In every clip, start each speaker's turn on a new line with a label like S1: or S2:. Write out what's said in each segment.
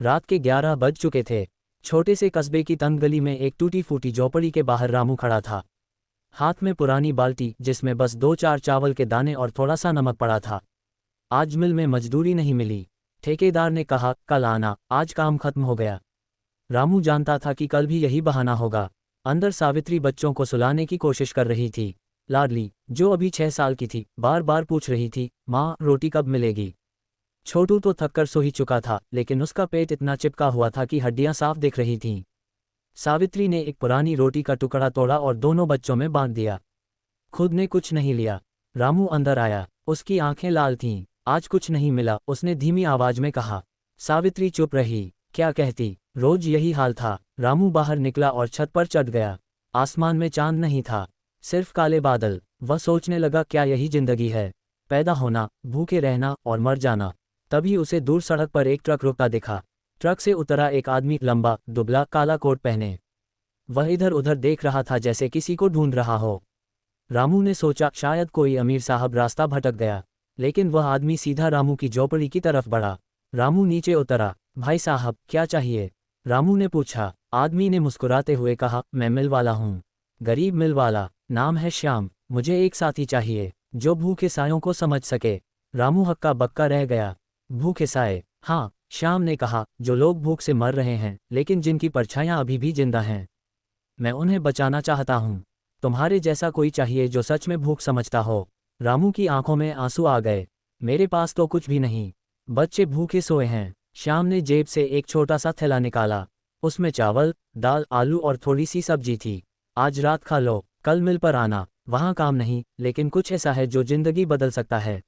S1: रात के 11 बज चुके थे। छोटे से कस्बे की तंग गली में एक टूटी फूटी झोपड़ी के बाहर रामू खड़ा था। हाथ में पुरानी बाल्टी जिसमें बस 2-4 चावल के दाने और थोड़ा सा नमक पड़ा था। आज मिल में मजदूरी नहीं मिली। ठेकेदार ने कहा कल आना, आज काम खत्म हो गया। रामू जानता था कि कल भी यही बहाना होगा। अंदर सावित्री बच्चों को सुलाने की कोशिश कर रही थी। लाडली, जो अभी 6 साल की थी, बार बार पूछ रही थी, माँ रोटी कब मिलेगी। छोटू तो थककर सो ही चुका था, लेकिन उसका पेट इतना चिपका हुआ था कि हड्डियां साफ दिख रही थीं। सावित्री ने एक पुरानी रोटी का टुकड़ा तोड़ा और दोनों बच्चों में बांध दिया। खुद ने कुछ नहीं लिया। रामू अंदर आया। उसकी आंखें लाल थीं। आज कुछ नहीं मिला, उसने धीमी आवाज में कहा। सावित्री चुप रही। क्या कहती, रोज यही हाल था। रामू बाहर निकला और छत पर चढ़ गया। आसमान में चांद नहीं था, सिर्फ काले बादल। वह सोचने लगा, क्या यही जिंदगी है, पैदा होना, भूखे रहना और मर जाना। तभी उसे दूर सड़क पर एक ट्रक रुकता दिखा। ट्रक से उतरा एक आदमी, लंबा, दुबला, काला कोट पहने। वह इधर उधर देख रहा था जैसे किसी को ढूंढ रहा हो। रामू ने सोचा शायद कोई अमीर साहब रास्ता भटक गया, लेकिन वह आदमी सीधा रामू की झोपड़ी की तरफ बढ़ा। रामू नीचे उतरा। भाई साहब, क्या चाहिए? रामू ने पूछा। आदमी ने मुस्कुराते हुए कहा, मैं मिल वाला हूँ, गरीब मिल वाला, नाम है श्याम। मुझे एक साथी चाहिए जो भूखे सायों को समझ सके। रामू हक्का बक्का रह गया। भूखे साए? हाँ, श्याम ने कहा, जो लोग भूख से मर रहे हैं लेकिन जिनकी परछाइयाँ अभी भी जिंदा हैं। मैं उन्हें बचाना चाहता हूँ। तुम्हारे जैसा कोई चाहिए जो सच में भूख समझता हो। रामू की आंखों में आंसू आ गए। मेरे पास तो कुछ भी नहीं, बच्चे भूखे सोए हैं। श्याम ने जेब से एक छोटा सा थैला निकाला। उसमें चावल, दाल, आलू और थोड़ी सी सब्जी थी। आज रात खा लो, कल मिल पर आना, वहाँ काम नहीं, लेकिन कुछ ऐसा है जो जिंदगी बदल सकता है।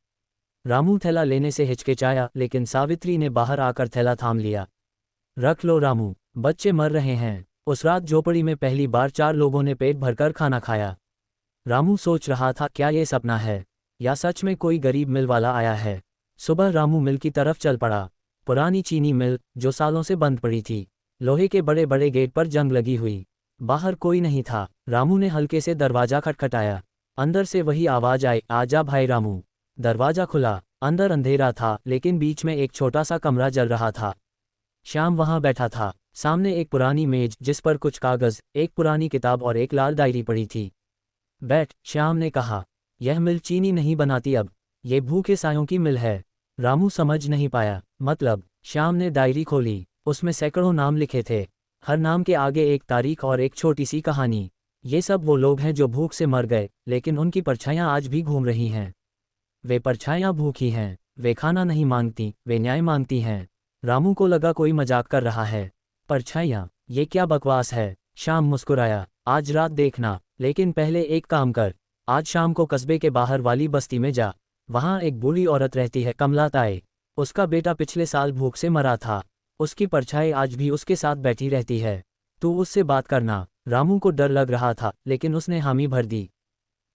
S1: रामू थैला लेने से हिचकिचाया, लेकिन सावित्री ने बाहर आकर थैला थाम लिया। रख लो रामू, बच्चे मर रहे हैं। उस रात झोपड़ी में पहली बार 4 लोगों ने पेट भरकर खाना खाया। रामू सोच रहा था, क्या ये सपना है या सच में कोई गरीब मिल वाला आया है। सुबह रामू मिल की तरफ चल पड़ा। पुरानी चीनी मिल जो सालों से बंद पड़ी थी। लोहे के बड़े बड़े गेट पर जंग लगी हुई। बाहर कोई नहीं था। रामू ने हल्के से दरवाजा खटखटाया। अंदर से वही आवाज आई, आजा भाई रामू। दरवाजा खुला। अंदर अंधेरा था, लेकिन बीच में एक छोटा सा कमरा जल रहा था। श्याम वहां बैठा था। सामने एक पुरानी मेज जिस पर कुछ कागज, एक पुरानी किताब और एक लाल डायरी पड़ी थी। बैठ, श्याम ने कहा। यह मिल चीनी नहीं बनाती अब, ये भूखे सायों की मिल है। रामू समझ नहीं पाया। मतलब? श्याम ने डायरी खोली। उसमें सैकड़ों नाम लिखे थे। हर नाम के आगे एक तारीख और एक छोटी सी कहानी। ये सब वो लोग हैं जो भूख से मर गए, लेकिन उनकी परछाइयाँ आज भी घूम रही हैं। वे परछाइयाँ भूखी हैं, वे खाना नहीं मांगती, वे न्याय मांगती हैं। रामू को लगा कोई मजाक कर रहा है। परछाइयाँ, ये क्या बकवास है? श्याम मुस्कुराया। आज रात देखना, लेकिन पहले एक काम कर। आज शाम को कस्बे के बाहर वाली बस्ती में जा। वहाँ एक बूढ़ी औरत रहती है, कमला ताई। उसका बेटा पिछले साल भूख से मरा था। उसकी परछाई आज भी उसके साथ बैठी रहती है। तू उससे बात करना। रामू को डर लग रहा था, लेकिन उसने हामी भर दी।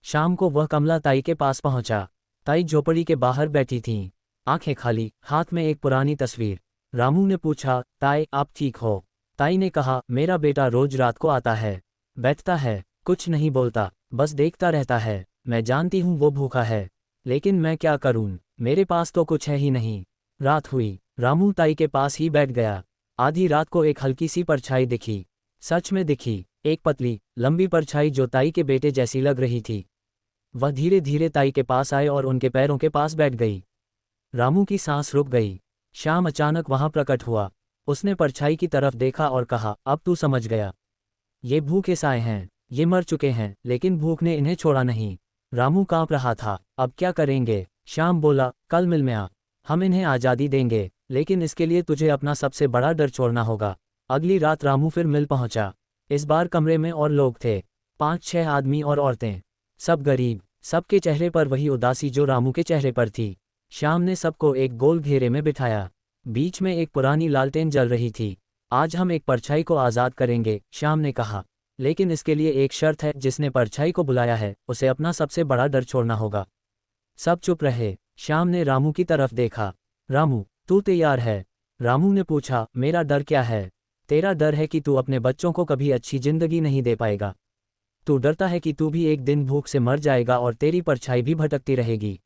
S1: शाम को वह कमला ताई के पास पहुंचा। ताई झोपड़ी के बाहर बैठी थीं, आंखें खाली, हाथ में एक पुरानी तस्वीर। रामू ने पूछा, ताई आप ठीक हो? ताई ने कहा, मेरा बेटा रोज रात को आता है, बैठता है, कुछ नहीं बोलता, बस देखता रहता है। मैं जानती हूँ वो भूखा है, लेकिन मैं क्या करूँ, मेरे पास तो कुछ है ही नहीं। रात हुई। रामू ताई के पास ही बैठ गया। आधी रात को एक हल्की सी परछाई दिखी। सच में दिखी, एक पतली लंबी परछाई जो ताई के बेटे जैसी लग रही थी। वह धीरे धीरे ताई के पास आए और उनके पैरों के पास बैठ गई। रामू की सांस रुक गई। श्याम अचानक वहां प्रकट हुआ। उसने परछाई की तरफ देखा और कहा, अब तू समझ गया। ये भूखे साए हैं, ये मर चुके हैं, लेकिन भूख ने इन्हें छोड़ा नहीं। रामू कांप रहा था। अब क्या करेंगे? श्याम बोला, कल मिल में आ, हम इन्हें आज़ादी देंगे, लेकिन इसके लिए तुझे अपना सबसे बड़ा डर छोड़ना होगा। अगली रात रामू फिर मिल पहुंचा। इस बार कमरे में और लोग थे, 5-6 आदमी और औरतें, सब गरीब। सबके चेहरे पर वही उदासी जो रामू के चेहरे पर थी। श्याम ने सबको एक गोल घेरे में बिठाया। बीच में एक पुरानी लालटेन जल रही थी। आज हम एक परछाई को आज़ाद करेंगे, श्याम ने कहा, लेकिन इसके लिए एक शर्त है, जिसने परछाई को बुलाया है उसे अपना सबसे बड़ा डर छोड़ना होगा। सब चुप रहे। श्याम ने रामू की तरफ देखा। रामू, तू तैयार है? रामू ने पूछा, मेरा डर क्या है? तेरा डर है कि तू अपने बच्चों को कभी अच्छी जिंदगी नहीं दे पाएगा। तू डरता है कि तू भी एक दिन भूख से मर जाएगा और तेरी परछाई भी भटकती रहेगी।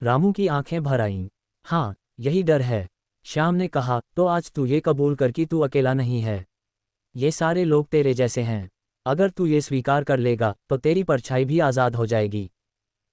S1: रामू की आंखें भर आईं। हाँ, यही डर है। श्याम ने कहा, तो आज तू ये कबूल कर कि तू अकेला नहीं है। ये सारे लोग तेरे जैसे हैं। अगर तू ये स्वीकार कर लेगा तो तेरी परछाई भी आज़ाद हो जाएगी।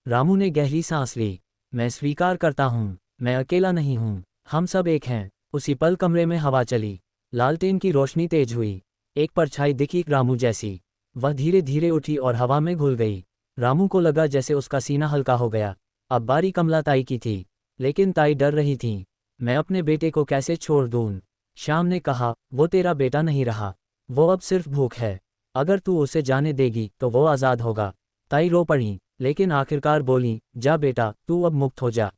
S1: रामू ने गहरी सांस ली। मैं स्वीकार करता हूँ, मैं अकेला नहीं हूँ, हम सब एक हैं। उसी पल कमरे में हवा चली, लालटेन की रोशनी तेज हुई। एक परछाई दिखी रामू जैसी। वह धीरे धीरे उठी और हवा में घुल गई। रामू को लगा जैसे उसका सीना हल्का हो गया। अब बारी कमला ताई की थी, लेकिन ताई डर रही थी। मैं अपने बेटे को कैसे छोड़ दूँ? श्याम ने कहा, वो तेरा बेटा नहीं रहा, वो अब सिर्फ भूख है। अगर तू उसे जाने देगी तो वो आज़ाद होगा। ताई रो पड़ी, लेकिन आखिरकार बोली, जा बेटा, तू अब मुक्त हो जा।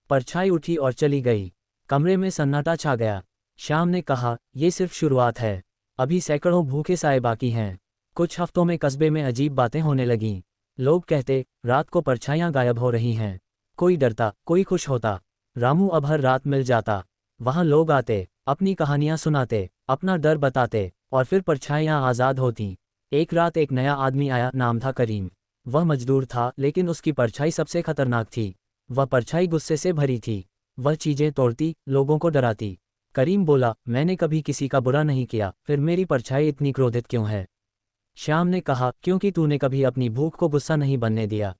S1: परछाई उठी और चली गई। कमरे में सन्नाटा छा गया। श्याम ने कहा, ये सिर्फ शुरुआत है, अभी सैकड़ों भूखे साए बाकी हैं। कुछ हफ्तों में कस्बे में अजीब बातें होने लगीं। लोग कहते, रात को परछाइयाँ गायब हो रही हैं। कोई डरता, कोई खुश होता। रामू अब हर रात मिल जाता। वहाँ लोग आते, अपनी कहानियाँ सुनाते, अपना डर बताते, और फिर परछाइयाँ आज़ाद होतीं। एक रात एक नया आदमी आया, नाम था करीम। वह मजदूर था, लेकिन उसकी परछाई सबसे खतरनाक थी। वह परछाई गुस्से से भरी थी। वह चीजें तोड़ती, लोगों को डराती। करीम बोला, मैंने कभी किसी का बुरा नहीं किया, फिर मेरी परछाई इतनी क्रोधित क्यों है? श्याम ने कहा, क्योंकि तूने कभी अपनी भूख को गुस्सा नहीं बनने दिया।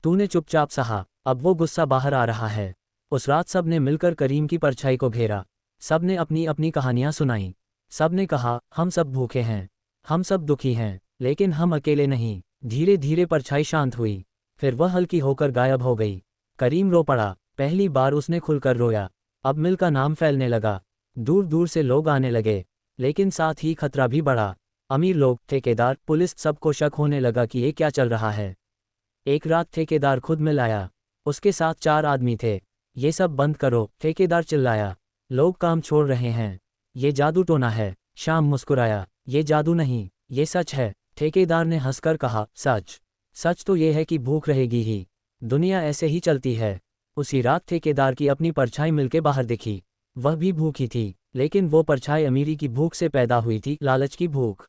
S1: तूने चुपचाप सहा, अब वो गुस्सा बाहर आ रहा है। उस रात सब ने मिलकर करीम की परछाई को घेरा। सब ने अपनी अपनी कहानियां सुनाई। सब ने कहा, हम सब भूखे हैं, हम सब दुखी हैं, लेकिन हम अकेले नहीं। धीरे धीरे परछाई शांत हुई, फिर वह हल्की होकर गायब हो गई। करीम रो पड़ा। पहली बार उसने खुलकर रोया। अब मिल का नाम फैलने लगा। दूर दूर से लोग आने लगे, लेकिन साथ ही खतरा भी बढ़ा। अमीर लोग, ठेकेदार, पुलिस, सबको शक होने लगा कि ये क्या चल रहा है। एक रात ठेकेदार खुद मिल आया। उसके साथ 4 आदमी थे। ये सब बंद करो, ठेकेदार चिल्लाया। लोग काम छोड़ रहे हैं, ये जादू टोना है। श्याम मुस्कुराया, ये जादू नहीं, ये सच है। ठेकेदार ने हंसकर कहा, सच? सच तो ये है कि भूख रहेगी ही, दुनिया ऐसे ही चलती है। उसी रात ठेकेदार की अपनी परछाई मिलके बाहर दिखी। वह भी भूखी थी, लेकिन वो परछाई अमीरी की भूख से पैदा हुई थी, लालच की भूख।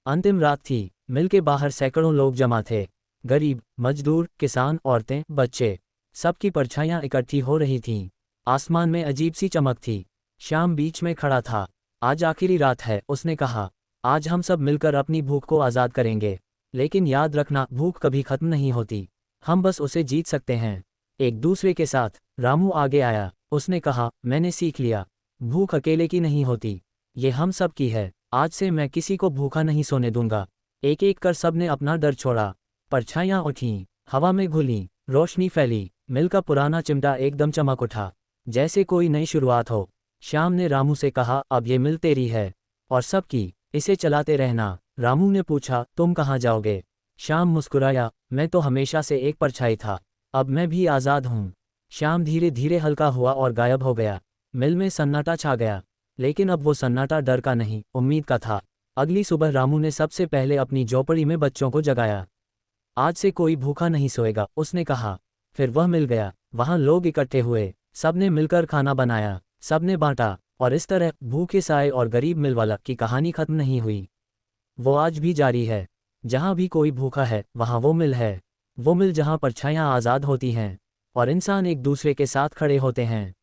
S1: अंतिम रात थी। मिल के बाहर सैकड़ों लोग जमा थे। गरीब, मजदूर, किसान, औरतें, बच्चे, सबकी परछाइयां इकट्ठी हो रही थीं। आसमान में अजीब सी चमक थी। श्याम बीच में खड़ा था। आज आखिरी रात है, उसने कहा। आज हम सब मिलकर अपनी भूख को आज़ाद करेंगे। लेकिन याद रखना, भूख कभी खत्म नहीं होती, हम बस उसे जीत सकते हैं, एक दूसरे के साथ। रामू आगे आया। उसने कहा, मैंने सीख लिया, भूख अकेले की नहीं होती, ये हम सब की है। आज से मैं किसी को भूखा नहीं सोने दूंगा। एक एक कर सब ने अपना डर छोड़ा। परछाइयाँ उठीं, हवा में घुलीं, रोशनी फैली। मिल का पुराना चिमटा एकदम चमक उठा, जैसे कोई नई शुरुआत हो। श्याम ने रामू से कहा, अब ये मिल तेरी है और सबकी, इसे चलाते रहना। रामू ने पूछा, तुम कहाँ जाओगे? श्याम मुस्कुराया, मैं तो हमेशा से एक परछाई था, अब मैं भी आज़ाद हूँ। श्याम धीरे धीरे हल्का हुआ और गायब हो गया। मिल में सन्नाटा छा गया, लेकिन अब वो सन्नाटा डर का नहीं, उम्मीद का था। अगली सुबह रामू ने सबसे पहले अपनी झोपड़ी में बच्चों को जगाया। आज से कोई भूखा नहीं सोएगा, उसने कहा। फिर वह मिल गया। वहाँ लोग इकट्ठे हुए, सबने मिलकर खाना बनाया, सबने बांटा, और इस तरह भूखे साए और गरीब मिलवाला की कहानी खत्म नहीं हुई। वो आज भी जारी है। जहाँ भी कोई भूखा है, वहाँ वो मिल है। वो मिल जहाँ परछाइयाँ आज़ाद होती हैं और इंसान एक दूसरे के साथ खड़े होते हैं।